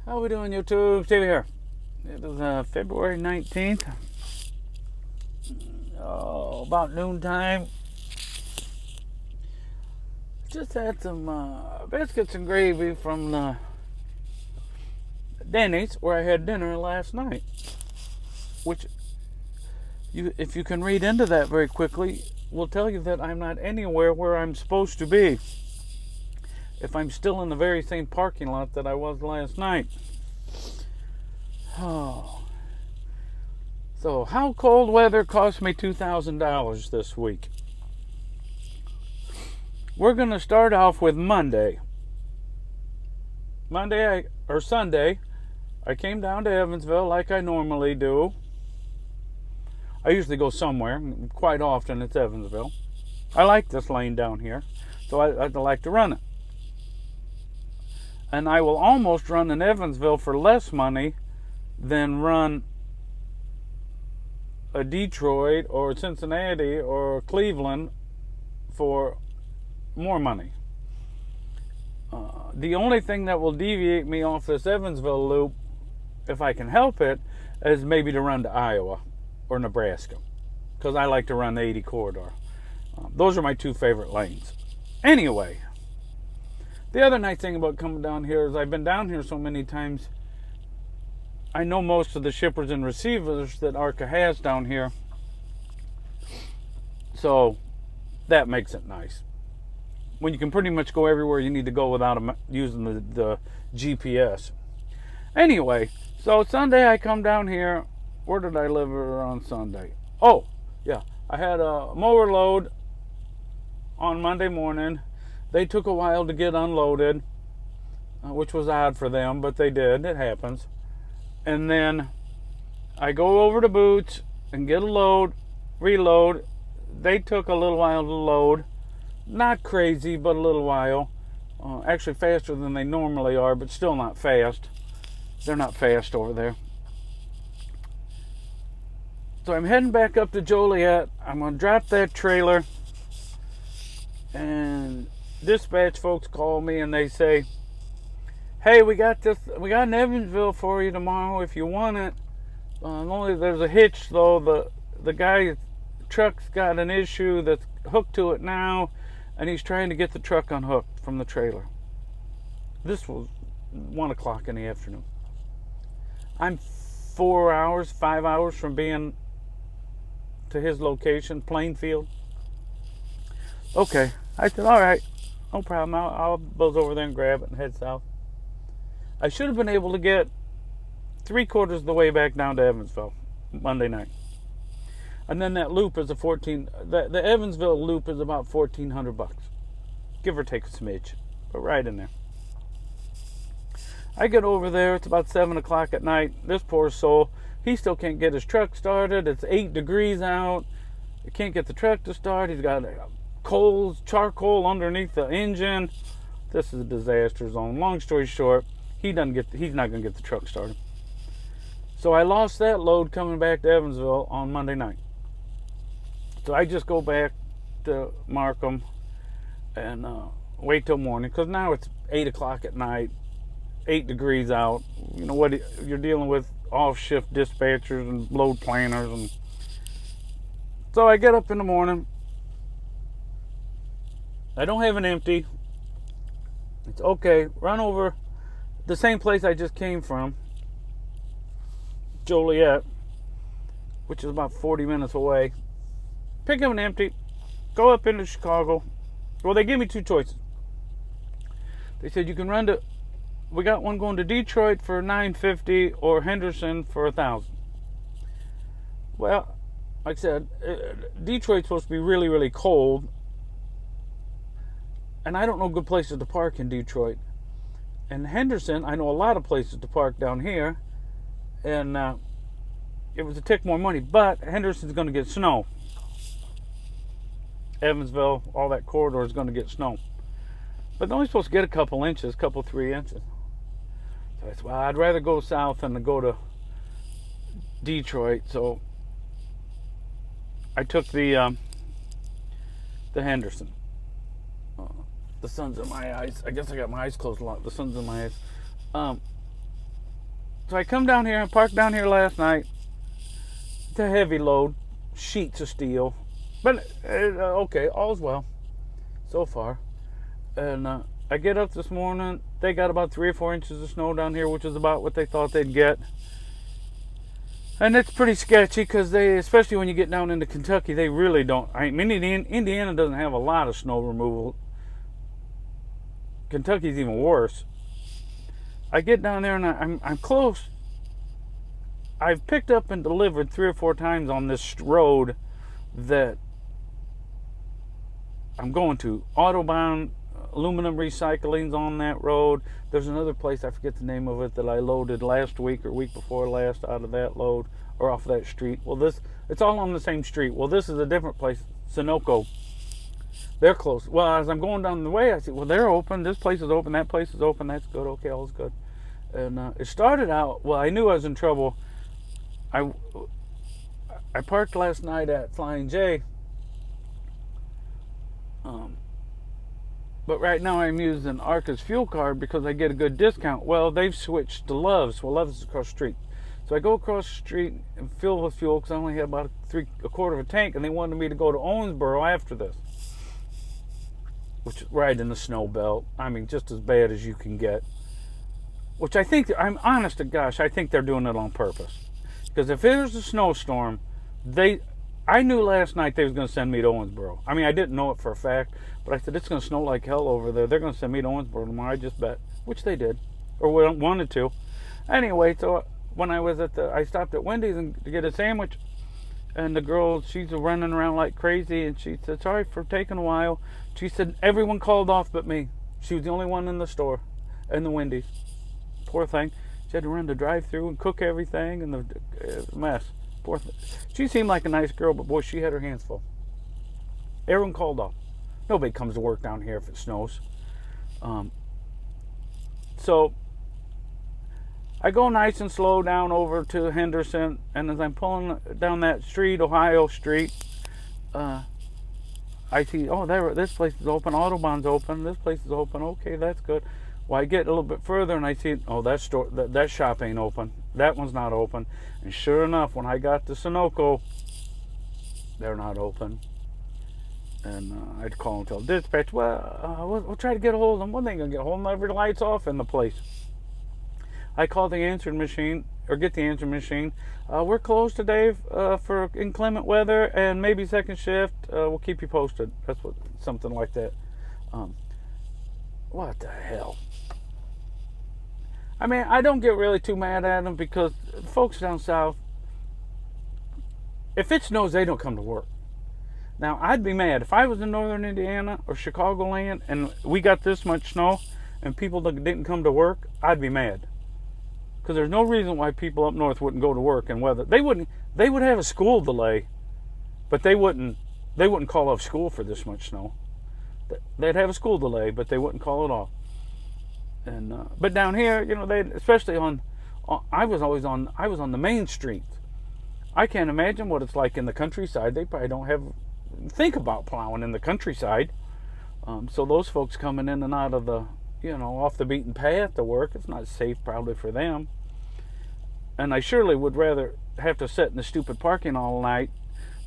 How we doing, YouTube? Steve here. It is February 19th. Oh, about noontime. Just had some biscuits and gravy from the Denny's where I had dinner last night. Which, if you can read into that very quickly, will tell you that I'm not anywhere where I'm supposed to be. If I'm still in the very same parking lot that I was last night. Oh. So, how cold weather cost me $2,000 this week? We're going to start off with Monday. Sunday, I came down to Evansville like I normally do. I usually go somewhere. Quite often it's Evansville. I like this lane down here, so I like to run it. And I will almost run in Evansville for less money than run a Detroit or Cincinnati or Cleveland for more money. The only thing that will deviate me off this Evansville loop, if I can help it, is maybe to run to Iowa or Nebraska, because I like to run the 80 corridor. Those are my two favorite lanes. Anyway, the other nice thing about coming down here is I've been down here so many times, I know most of the shippers and receivers that ARCA has down here. So that makes it nice. When you can pretty much go everywhere you need to go without using the GPS. Anyway, so Sunday I come down here. Where did I live on Sunday? Oh, yeah. I had a mower load on Monday morning. They took a while to get unloaded, which was odd for them, but they did. It happens. And then I go over to Boots and get a load, reload. They took a little while to load. Not crazy, but a little while. Actually faster than they normally are, but still not fast. They're not fast over there. So I'm heading back up to Joliet. I'm going to drop that trailer. And dispatch folks call me and they say, hey, we got an Evansville for you tomorrow if you want it. Only there's a hitch though. The guy's truck's got an issue that's hooked to it now, and he's trying to get the truck unhooked from the trailer. This was 1 o'clock in the afternoon. I'm 5 hours from being to his location, Plainfield. Okay, I said, all right, no problem. I'll buzz over there and grab it and head south. I should have been able to get 3/4 of the way back down to Evansville Monday night. And then that loop is the Evansville loop is about $1,400, give or take a smidge, but right in there. I get over there, it's about 7 o'clock at night. This poor soul, he still can't get his truck started. It's 8 degrees out. He can't get the truck to start. He's got charcoal underneath the engine. This is a disaster zone. Long story short, he's not going to get the truck started. So I lost that load coming back to Evansville on Monday night. So I just go back to Markham and wait till morning, because now it's 8 o'clock at night, 8 degrees out. You know what? You're dealing with off-shift dispatchers and load planners. And so I get up in the morning. I don't have an empty. It's okay. Run over the same place I just came from, Joliet, which is about 40 minutes away. Pick up an empty, go up into Chicago. Well, they gave me two choices. They said you can we got one going to Detroit for $950 or Henderson for $1,000. Well, like I said, Detroit's supposed to be really, really cold, and I don't know good places to park in Detroit. And Henderson, I know a lot of places to park down here, and it was a tick more money, but Henderson's going to get snow. Evansville, all that corridor is going to get snow. But they're only supposed to get a couple 3 inches. So I said, well, I'd rather go south than to go to Detroit. So I took the Henderson. The sun's in my eyes. I guess I got my eyes closed a lot. The sun's in my eyes. So I come down here and parked down here last night. It's a heavy load, sheets of steel. But, okay, all's well so far. And I get up this morning. They got about 3 or 4 inches of snow down here, which is about what they thought they'd get. And it's pretty sketchy because they, especially when you get down into Kentucky, they really don't. I mean, Indiana doesn't have a lot of snow removal. Kentucky's even worse. I get down there and I'm close. I've picked up and delivered 3 or 4 times on this road that I'm going to. Autobahn aluminum recycling's on that road. There's another place, I forget the name of it, that I loaded last week or week before last out of that load or off that street. Well, it's all on the same street. Well, this is a different place, Sunoco. They're close. Well, as I'm going down the way, I see, well, they're open. This place is open. That place is open. That's good. Okay, all's good. And it started out, well, I knew I was in trouble. I parked last night at Flying J. But right now I'm using Arca's fuel card because I get a good discount. Well, they've switched to Love's. Well, Love's is across the street. So I go across the street and fill with fuel because I only had about a quarter of a tank, and they wanted me to go to Owensboro after this, which is right in the snow belt. I mean, just as bad as you can get. Which I think, I'm honest to gosh, I think they're doing it on purpose. Because if there's a snowstorm, I knew last night they was going to send me to Owensboro. I mean, I didn't know it for a fact, but I said, it's going to snow like hell over there. They're going to send me to Owensboro tomorrow. I just bet. Which they did. Or wanted to. Anyway, so when I stopped at Wendy's to get a sandwich, and the girl, she's running around like crazy, and she said, sorry for taking a while. She said, everyone called off but me. She was the only one in the store, in the Wendy's. Poor thing. She had to run the drive-through and cook everything, and the mess. Poor thing. She seemed like a nice girl, but boy, she had her hands full. Everyone called off. Nobody comes to work down here if it snows. So I go nice and slow down over to Henderson, and as I'm pulling down that street, Ohio Street, I see, this place is open, Autobahn's open, this place is open, okay, that's good. Well, I get a little bit further and I see, that shop ain't open. That one's not open. And sure enough, when I got to Sunoco, they're not open. And I'd call and tell dispatch, we'll try to get a hold of them. Well, they ain't going to get a hold of them. Every light's off in the place. I call the answering machine, or get the answering machine. We're closed today for inclement weather and maybe second shift. We'll keep you posted. That's something like that. What the hell? I mean, I don't get really too mad at them because folks down south, if it snows, they don't come to work. Now, I'd be mad if I was in northern Indiana or Chicagoland and we got this much snow and people didn't come to work. I'd be mad because there's no reason why people up north wouldn't go to work and weather. They would have a school delay, but they wouldn't call off school for this much snow. They'd have a school delay, but they wouldn't call it off. And but down here, they especially I was on the main street. I can't imagine what it's like in the countryside. They probably don't think about plowing in the countryside. So those folks coming in and out of the, off the beaten path to work, it's not safe probably for them. And I surely would rather have to sit in the stupid parking all night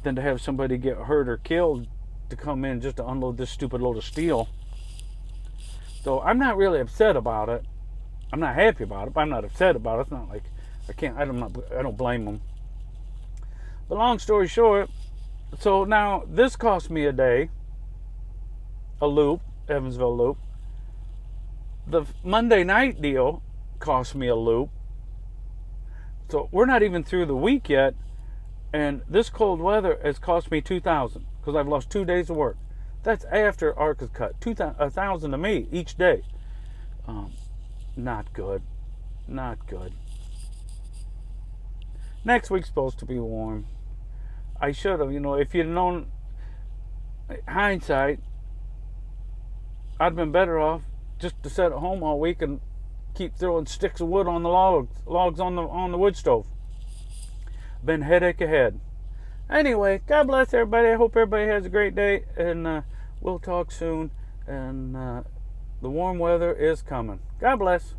than to have somebody get hurt or killed to come in just to unload this stupid load of steel. So I'm not really upset about it. I'm not happy about it, but I'm not upset about it. It's not like I don't blame them. But long story short, so now this cost me a day, a loop, Evansville loop. The Monday night deal cost me a loop. So we're not even through the week yet, and this cold weather has cost me $2,000 because I've lost 2 days of work. That's after Arca's cut. $1,000 to me each day. Not good. Not good. Next week's supposed to be warm. I should have, if you'd known, hindsight, I'd have been better off just to sit at home all week and keep throwing sticks of wood on the logs on the wood stove. Been headache ahead. Anyway, God bless everybody. I hope everybody has a great day, and we'll talk soon. And the warm weather is coming. God bless.